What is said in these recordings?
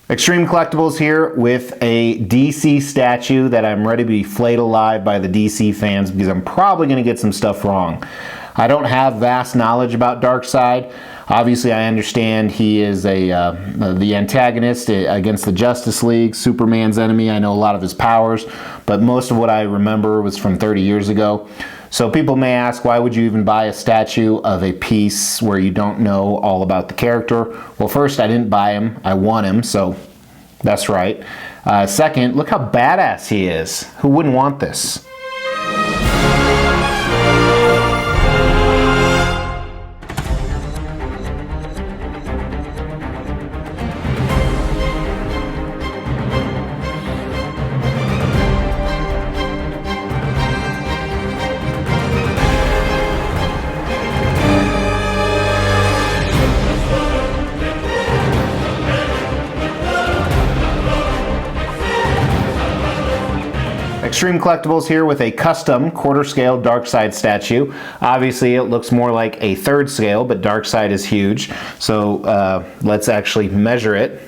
Extreme Collectibles here with a DC statue that I'm ready to be flayed alive by the DC fans because I'm probably going to get some stuff wrong. I don't have vast knowledge about Darkseid. Obviously, I understand he is the antagonist against the Justice League, Superman's enemy. I know a lot of his powers, but most of what I remember was from 30 years ago. So people may ask, why would you even buy a statue of a piece where you don't know all about the character? Well, first, I didn't buy him. I won him, so that's right. Second, look how badass he is. Who wouldn't want this? Extreme Collectibles here with a custom quarter scale Darkseid statue. Obviously it looks more like a third scale, but Darkseid is huge. So let's actually measure it.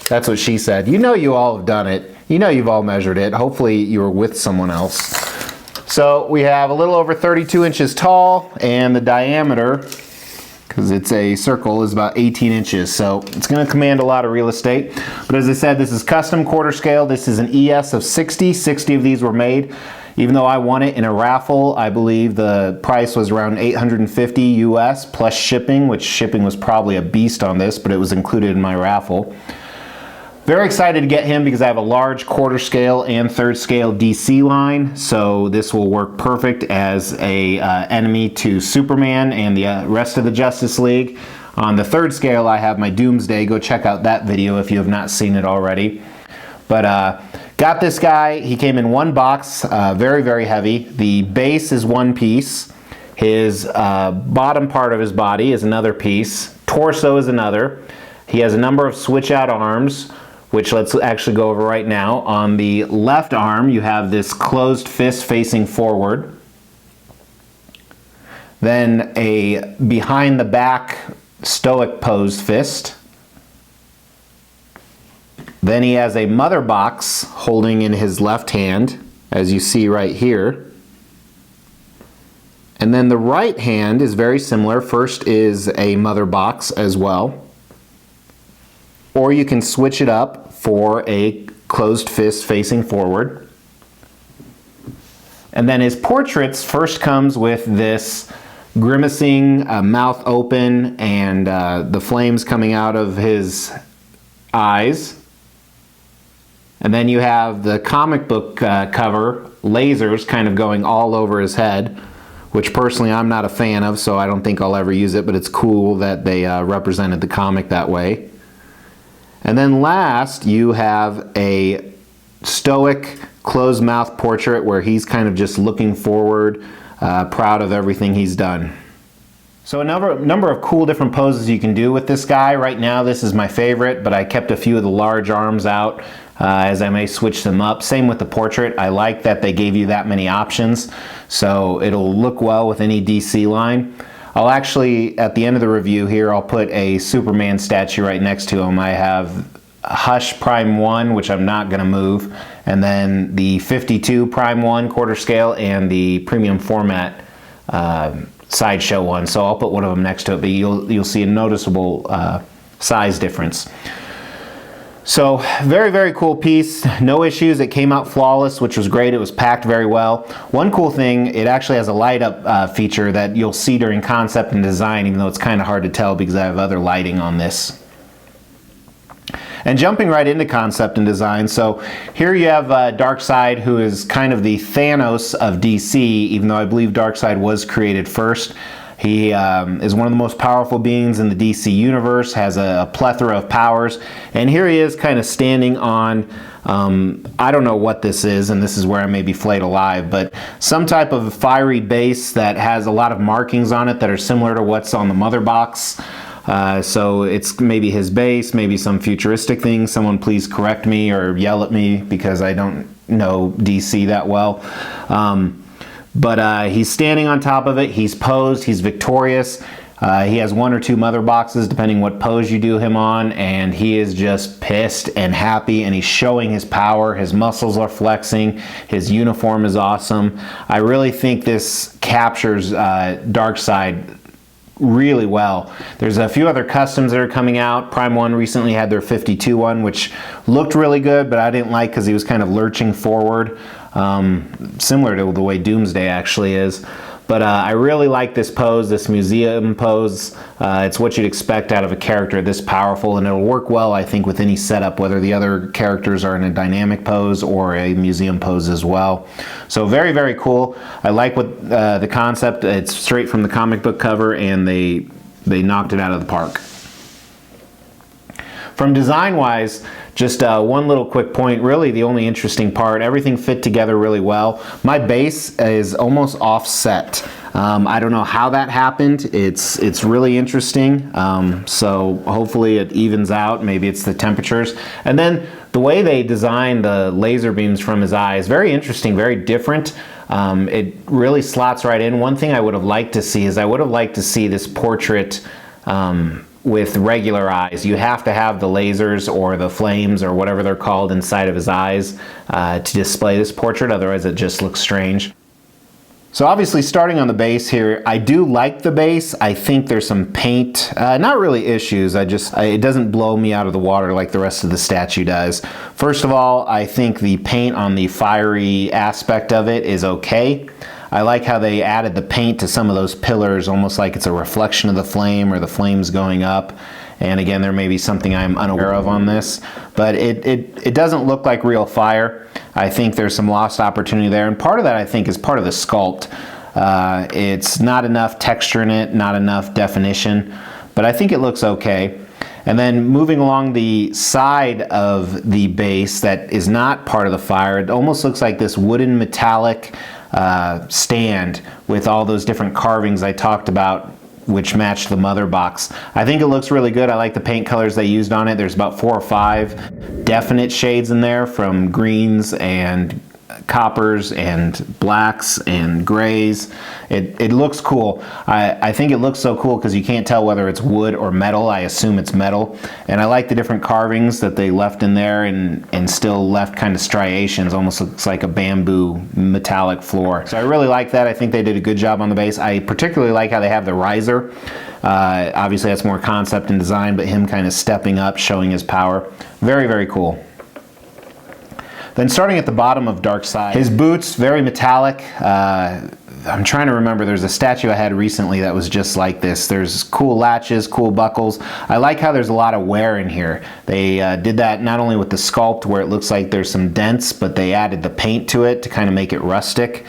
That's what she said. You know you all have done it. You know you've all measured it. Hopefully you were with someone else. So we have a little over 32 inches tall, and the diameter, because it's a circle, is about 18 inches. So it's going to command a lot of real estate. But as I said, this is custom quarter scale. This is an ES of 60. 60 of these were made. Even though I won it in a raffle, I believe the price was around $850 US plus shipping, which shipping was probably a beast on this, but it was included in my raffle. Very excited to get him because I have a large quarter scale and third scale DC line, so this will work perfect as a enemy to Superman and the rest of the Justice League. On the third scale I have my Doomsday. Go check out that video if you have not seen it already. But got this guy. He came in one box, very, very heavy. The base is one piece. His bottom part of his body is another piece. Torso is another. He has a number of switch out arms, which let's actually go over right now. On the left arm, you have this closed fist facing forward. Then a behind the back stoic posed fist. Then he has a mother box holding in his left hand, as you see right here. And then the right hand is very similar. First is a mother box as well. Or you can switch it up for a closed fist facing forward. And then his portraits first comes with this grimacing, mouth open, and the flames coming out of his eyes. And then you have the comic book cover, lasers kind of going all over his head, which personally I'm not a fan of, so I don't think I'll ever use it, but it's cool that they represented the comic that way. And then last, you have a stoic, closed-mouth portrait where he's kind of just looking forward, proud of everything he's done. So a number of cool different poses you can do with this guy. Right now, this is my favorite, but I kept a few of the large arms out as I may switch them up. Same with the portrait. I like that they gave you that many options, so it'll look well with any DC line. I'll actually, at the end of the review here, I'll put a Superman statue right next to him. I have Hush Prime 1, which I'm not going to move, and then the 52 Prime 1 quarter scale and the premium format sideshow one. So I'll put one of them next to it, but you'll see a noticeable size difference. So very, very cool piece. No issues. It came out flawless, which was great. It was packed very well. One cool thing, it actually has a light up feature that you'll see during concept and design, even though it's kind of hard to tell because I have other lighting on this. And jumping right into concept and design, so here you have Darkseid, who is kind of the Thanos of DC, even though I believe Darkseid was created first. He is one of the most powerful beings in the DC universe, has a plethora of powers, and here he is kind of standing on, I don't know what this is, and this is where I may be flayed alive, but some type of fiery base that has a lot of markings on it that are similar to what's on the mother box. So it's maybe his base, maybe some futuristic thing. Someone please correct me or yell at me because I don't know DC that well. But he's standing on top of it, he's posed, he's victorious. He has 1 or 2 mother boxes depending what pose you do him on, and he is just pissed and happy, and he's showing his power. His muscles are flexing. His uniform is awesome. I really think this captures Darkseid really well. There's a few other customs that are coming out. Prime 1 recently had their 52 one, which looked really good, but I didn't like because he was kind of lurching forward, similar to the way Doomsday actually is. But I really like this pose, this museum pose. It's what you'd expect out of a character this powerful, and it'll work well, I think, with any setup, whether the other characters are in a dynamic pose or a museum pose as well. So very, very cool. I like what the concept. It's straight from the comic book cover, and they knocked it out of the park. From design-wise, just one little quick point, really the only interesting part, everything fit together really well. My base is almost offset. I don't know how that happened. It's really interesting. So hopefully it evens out. Maybe it's the temperatures. And then the way they designed the laser beams from his eyes, very interesting, very different. It really slots right in. One thing I would have liked to see is I would have liked to see this portrait with regular eyes. You have to have the lasers or the flames or whatever they're called inside of his eyes to display this portrait, otherwise it just looks strange. So obviously starting on the base here, I do like the base. I think there's some paint, not really issues, it doesn't blow me out of the water like the rest of the statue does. First of all, I think the paint on the fiery aspect of it is okay. I like how they added the paint to some of those pillars, almost like it's a reflection of the flame or the flames going up. And again, there may be something I'm unaware of on this, but it doesn't look like real fire. I think there's some lost opportunity there, and part of that I think is part of the sculpt. It's not enough texture in it, not enough definition, but I think it looks okay. And then moving along the side of the base that is not part of the fire, it almost looks like this wooden metallic stand with all those different carvings I talked about, which match the mother box. I think it looks really good. I like the paint colors they used on it. There's about 4 or 5 definite shades in there, from greens and coppers and blacks and grays. It looks cool. I think it looks so cool because you can't tell whether it's wood or metal. I assume it's metal. And I like the different carvings that they left in there, and still left kind of striations. Almost looks like a bamboo metallic floor. So I really like that. I think they did a good job on the base. I particularly like how they have the riser. Obviously that's more concept and design, but him kind of stepping up, showing his power. Very, very cool. Then starting at the bottom of Darkseid, his boots, very metallic. I'm trying to remember, there's a statue I had recently that was just like this. There's cool latches, cool buckles. I like how there's a lot of wear in here. They did that not only with the sculpt where it looks like there's some dents, but they added the paint to it to kind of make it rustic.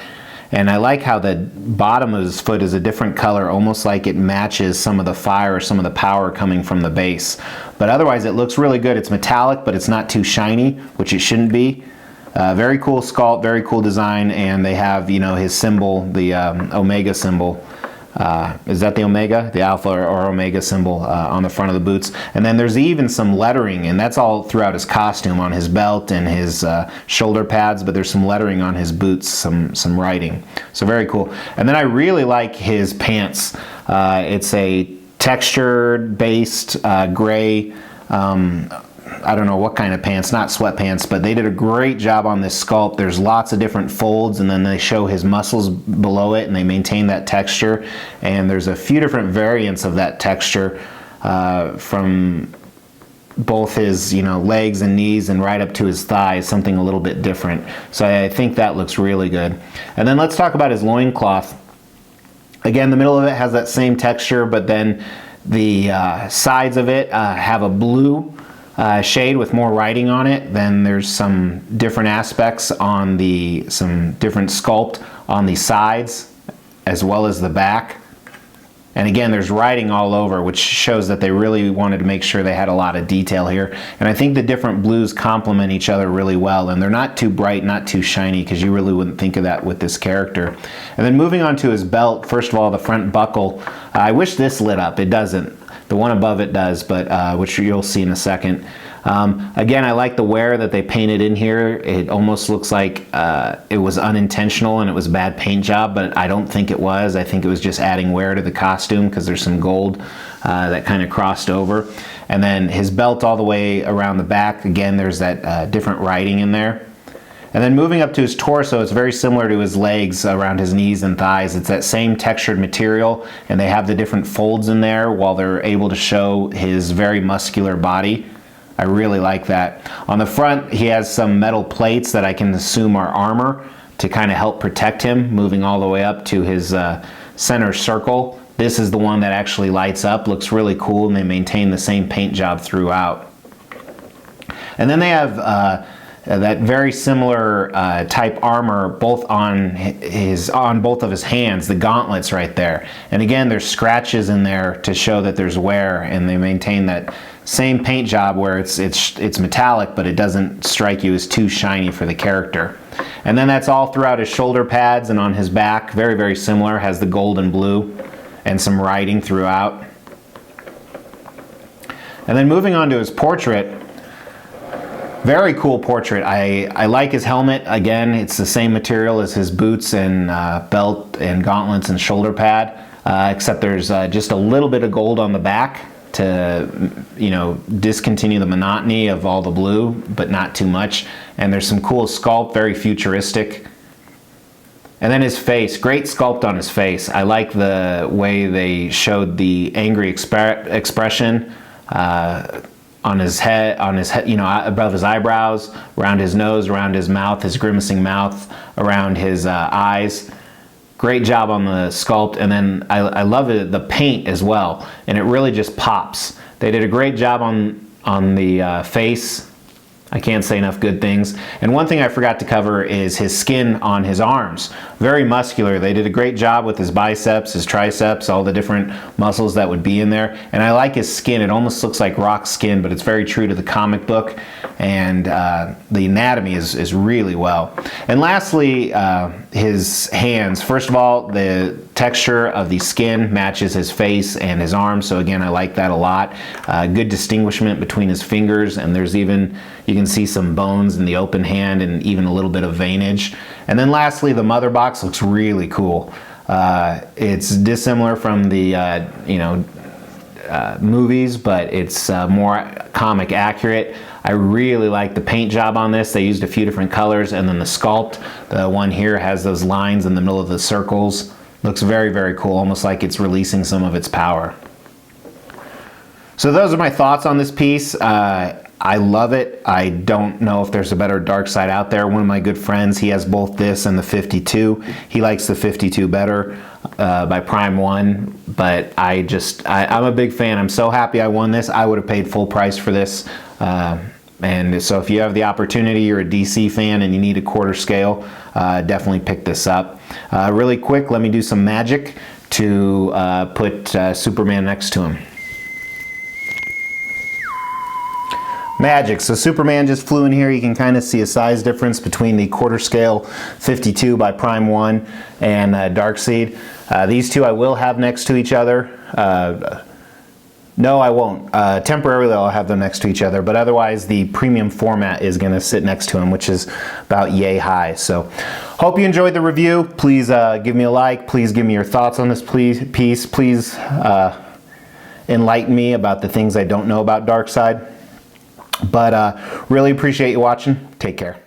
And I like how the bottom of his foot is a different color, almost like it matches some of the fire or some of the power coming from the base. But otherwise it looks really good. It's metallic, but it's not too shiny, which it shouldn't be. Very cool sculpt, very cool design, and they have, you know, his symbol, the Omega symbol. Is that the Omega? The Alpha or Omega symbol on the front of the boots. And then there's even some lettering, and that's all throughout his costume, on his belt and his shoulder pads, but there's some lettering on his boots, some writing. So very cool. And then I really like his pants. It's a textured based gray, I don't know what kind of pants, not sweatpants, but they did a great job on this sculpt. There's lots of different folds, and then they show his muscles below it, and they maintain that texture. And there's a few different variants of that texture from both his, you know, legs and knees and right up to his thighs, something a little bit different. So I think that looks really good. And then let's talk about his loincloth. Again, the middle of it has that same texture, but then the sides of it have a blue shade with more writing on it. Then there's some different aspects on some different sculpt on the sides as well as the back. And again, there's writing all over, which shows that they really wanted to make sure they had a lot of detail here. And I think the different blues complement each other really well, and they're not too bright, not too shiny, because you really wouldn't think of that with this character. And then moving on to his belt, first of all, the front buckle. I wish this lit up. It doesn't. The one above it does, but which you'll see in a second. Again, I like the wear that they painted in here. It almost looks like it was unintentional and it was a bad paint job, but I don't think it was. I think it was just adding wear to the costume because there's some gold that kind of crossed over. And then his belt all the way around the back. Again, there's that different writing in there. And then moving up to his torso, it's very similar to his legs around his knees and thighs. It's that same textured material, and they have the different folds in there while they're able to show his very muscular body. I really like that. On the front, he has some metal plates that I can assume are armor to kind of help protect him, moving all the way up to his center circle. This is the one that actually lights up, looks really cool, and they maintain the same paint job throughout. And then they have that very similar type armor both on both of his hands, the gauntlets right there. And again, there's scratches in there to show that there's wear, and they maintain that same paint job where it's metallic, but it doesn't strike you as too shiny for the character. And then that's all throughout his shoulder pads and on his back, very, very similar, has the gold and blue and some writing throughout. And then moving on to his portrait, very cool portrait. I like his helmet. Again, it's the same material as his boots and belt and gauntlets and shoulder pad, except there's just a little bit of gold on the back to, you know, discontinue the monotony of all the blue, but not too much. And there's some cool sculpt, very futuristic. And then his face, great sculpt on his face. I like the way they showed the angry expression on his head, you know, above his eyebrows, around his nose, around his mouth, his grimacing mouth, around his eyes. Great job on the sculpt. And then I love the paint as well, and it really just pops. They did a great job on the face. I can't say enough good things. And one thing I forgot to cover is his skin on his arms. Very muscular. They did a great job with his biceps, his triceps, all the different muscles that would be in there. And I like his skin. It almost looks like rock skin, but it's very true to the comic book. And the anatomy is really well. And lastly, his hands. First of all, the texture of the skin matches his face and his arms. So again, I like that a lot. Good distinguishment between his fingers, and there's even, you can see some bones in the open hand and even a little bit of veinage. And then lastly, the mother box looks really cool. It's dissimilar from the movies, but it's more comic accurate. I really like the paint job on this. They used a few different colors, and then the sculpt, the one here has those lines in the middle of the circles. Looks very, very cool, almost like it's releasing some of its power. So those are my thoughts on this piece. I love it. I don't know if there's a better Darkseid out there. One of my good friends, he has both this and the 52. He likes the 52 better by Prime 1, but I'm a big fan. I'm so happy I won this. I would have paid full price for this. And so if you have the opportunity, you're a DC fan and you need a quarter scale, definitely pick this up. Really quick, let me do some magic to put Superman next to him. Magic. So Superman just flew in here. You can kind of see a size difference between the quarter scale 52 by Prime 1 and Darkseid. These two I will have next to each other. No, I won't. Temporarily I'll have them next to each other, but otherwise the premium format is going to sit next to them, which is about yay high. So hope you enjoyed the review. Please give me a like. Please give me your thoughts on this piece. Please enlighten me about the things I don't know about Darkseid. But really appreciate you watching. Take care.